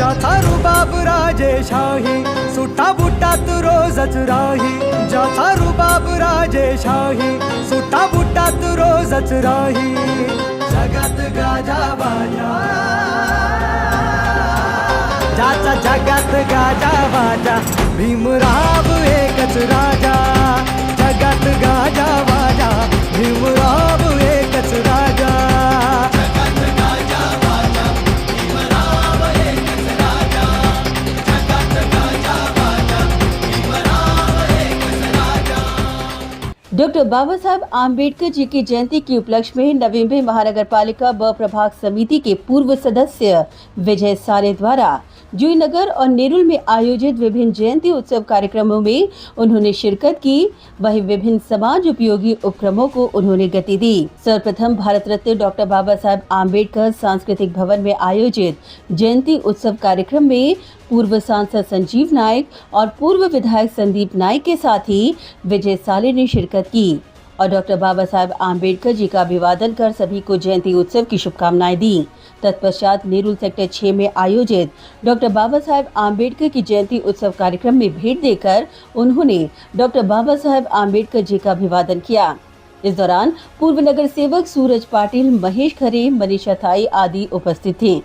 ज्याचा रुबाब राजेशाही, सुट्टा बुट्टात रोजच राही. ज्याचा रुबाब राजेशाही, सुट्टा बुट्टात रोजच राही. जगात गाजावाजा, ज्याचा जगात गाजावाजा, भीमराव एकच राजा. जगात गाजावाजा, भीमराव एकच राजा. जगात गाजावाजा, भीमराव एकच राजा. जगात गाजावाजा, भीमराव एकच राजा. डॉक्टर बाबा साहब आम्बेडकर जी की जयंती के उपलक्ष्य में नवी मुंबई महानगर पालिका ब प्रभाग समिति के पूर्व सदस्य विजय साले द्वारा जूहीनगर और नेरुल में आयोजित विभिन्न जयंती उत्सव कार्यक्रमों में उन्होंने शिरकत की। वहीं विभिन्न समाज उपयोगी उपक्रमों को उन्होंने गति दी। सर्वप्रथम भारत रत्न डॉक्टर बाबा साहब आम्बेडकर सांस्कृतिक भवन में आयोजित जयंती उत्सव कार्यक्रम में पूर्व सांसद संजीव नायक और पूर्व विधायक संदीप नायक के साथ ही विजय साले ने शिरकत की और डॉक्टर बाबा साहब आम्बेडकर जी का अभिवादन कर सभी को जयंती उत्सव की शुभकामनाएं दी। तत्पश्चात नेरुल सेक्टर 6 में आयोजित डॉक्टर बाबा साहब आम्बेडकर की जयंती उत्सव कार्यक्रम में भेंट देकर उन्होंने डॉक्टर बाबा साहब आम्बेडकर जी का अभिवादन किया। इस दौरान पूर्व नगर सेवक सूरज पाटिल, महेश खरे, मनीषा थाई आदि उपस्थित थे।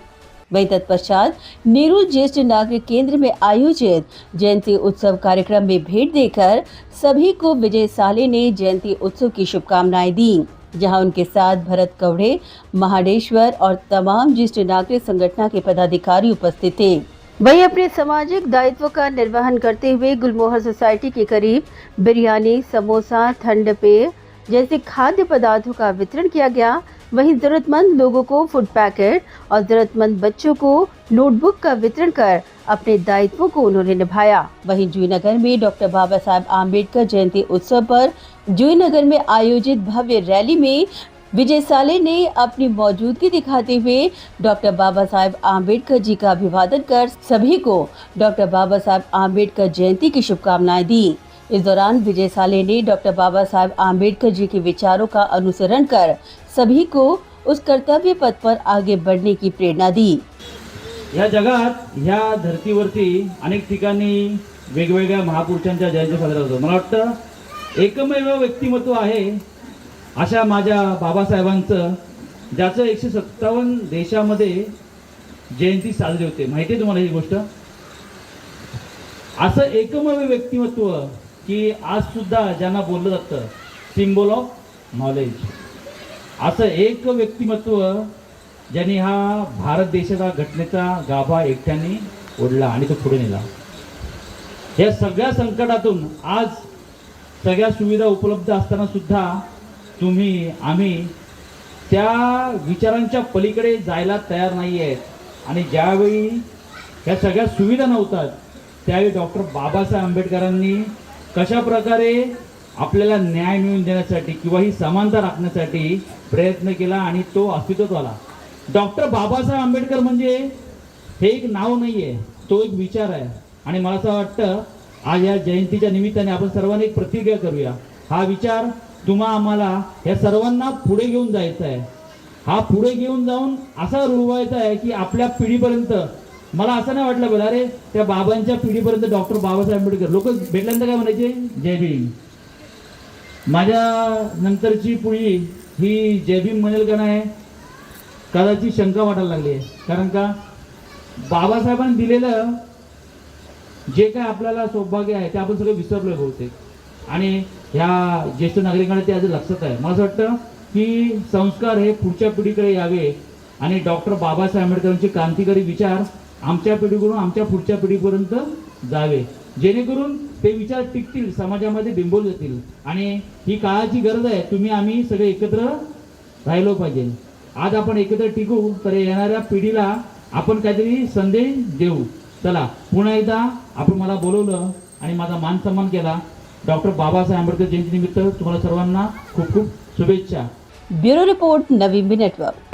वहीं तत्पश्चात नेरुल ज्येष्ठ नागरिक केंद्र में आयोजित जयंती उत्सव कार्यक्रम में भेंट देकर सभी को विजय साले ने जयंती उत्सव की शुभकामनाएं दी, जहां उनके साथ भरत कवड़े, महाडेश्वर और तमाम ज्येष्ठ नागरिक संगठन के पदाधिकारी उपस्थित थे। वहीं अपने सामाजिक दायित्व का निर्वहन करते हुए गुलमोहर सोसाइटी के करीब बिरयानी, समोसा, ठंड पेय जैसे खाद्य पदार्थों का वितरण किया गया। वहीं जरूरतमंद लोगों को फूड पैकेट और जरूरतमंद बच्चों को नोटबुक का वितरण कर अपने दायित्वों को उन्होंने निभाया। वहीं जूहीनगर में डॉक्टर बाबा साहब आम्बेडकर जयंती उत्सव पर जूहीनगर में आयोजित भव्य रैली में विजय साले ने अपनी मौजूदगी दिखाते हुए डॉक्टर बाबा साहब आम्बेडकर जी का अभिवादन कर सभी को डॉक्टर बाबा साहब आम्बेडकर जयंती की शुभकामनाएं दी। इस दौरान विजय साले ने डॉक्टर बाबा साहब आम्बेडकर जी के विचारों का अनुसरण कर सभी को उस कर्तव्य पथ पर आगे बढ़ने की प्रेरणा दी। या जगात, ह्या धर्तीवरती अनेक ठिकाणी वेगवेगळ्या महापुरुषांच्या जयंती साजऱ्या होतात. मला वाटतं एकमेव व्यक्तिमत्व आहे अशा माझ्या बाबासाहेबांचं, ज्याचं 157 देशामध्ये जयंती साजरी होते. माहिती आहे तुम्हाला ही गोष्ट? असं एकमेव व्यक्तिमत्व की आज सुद्धा ज्यांना बोललं जातं सिम्बॉल ऑफ नॉलेज, असं एक व्यक्तिमत्व ज्यांनी हा भारत देशाचा घटनेचा गाभा एकट्याने ओढला आणि तो पुढे नेला. या सगळ्या संकटातून आज सगळ्या सुविधा उपलब्ध असताना सुद्धा तुम्ही, आम्ही त्या विचारांच्या पलीकडे जायला तयार नाही आहेत. आणि ज्यावेळी ह्या सगळ्या सुविधा नव्हतात त्यावेळी डॉक्टर बाबासाहेब आंबेडकरांनी कशा प्रकारे आपल्याला न्याय मिळवून देण्यासाठी किंवा ही समानता राखण्यासाठी प्रयत्न केला आणि तो अस्तित्वात आला. डॉक्टर बाबासाहेब आंबेडकर म्हणजे हे एक नाव नाही आहे, तो एक विचार आहे. आणि मला असं वाटतं आज या जयंतीच्या निमित्ताने आपण सर्वांनी एक प्रतिज्ञा करूया. हा विचार आम्हाला या सर्वांना पुढे घेऊन जायचा आहे. हा पुढे घेऊन जाऊन असा रुळवायचा आहे की आपल्या पिढीपर्यंत, मला असं नाही वाटलं बरं अरे त्या बाबांच्या पिढीपर्यंत डॉक्टर बाबासाहेब आंबेडकर लोक भेटल्यानंतर काय म्हणायचे, जय भीम. माझ्या नंतरची पिढी ही जय भीम म्हणेल का नाही कदाचित शंका वाटायला लागली आहे. कारण का बाबासाहेबांनी दिलेलं जे काय आपल्याला सौभाग्य आहे ते आपण सगळं विसरलोय बहुतेक. आणि ह्या ज्येष्ठ नागरिकांना ते आज लक्षात आहे. मला असं वाटतं की संस्कार हे पुढच्या पिढीकडे यावे आणि डॉक्टर बाबासाहेब आंबेडकरांचे क्रांतिकारी विचार आमच्या पिढीकडून आमच्या पुढच्या पिढीपर्यंत जावे, जेणेकरून ते विचार टिकतील, समाजामध्ये बिंबवले जातील. आणि ही काळाची गरज आहे. तुम्ही आम्ही सगळे एकत्र राहिलो पाहिजे. आज आपण एकत्र टिकू तर येणाऱ्या पिढीला आपण काहीतरी संदेश देऊ. चला पुन्हा एकदा आपण मला बोलवलं आणि माझा मान सन्मान केला. डॉक्टर बाबासाहेब आंबेडकर जयंती निमित्त तुम्हाला सर्वांना खूप खूप शुभेच्छा. Bureau report, Navi Mumbai network.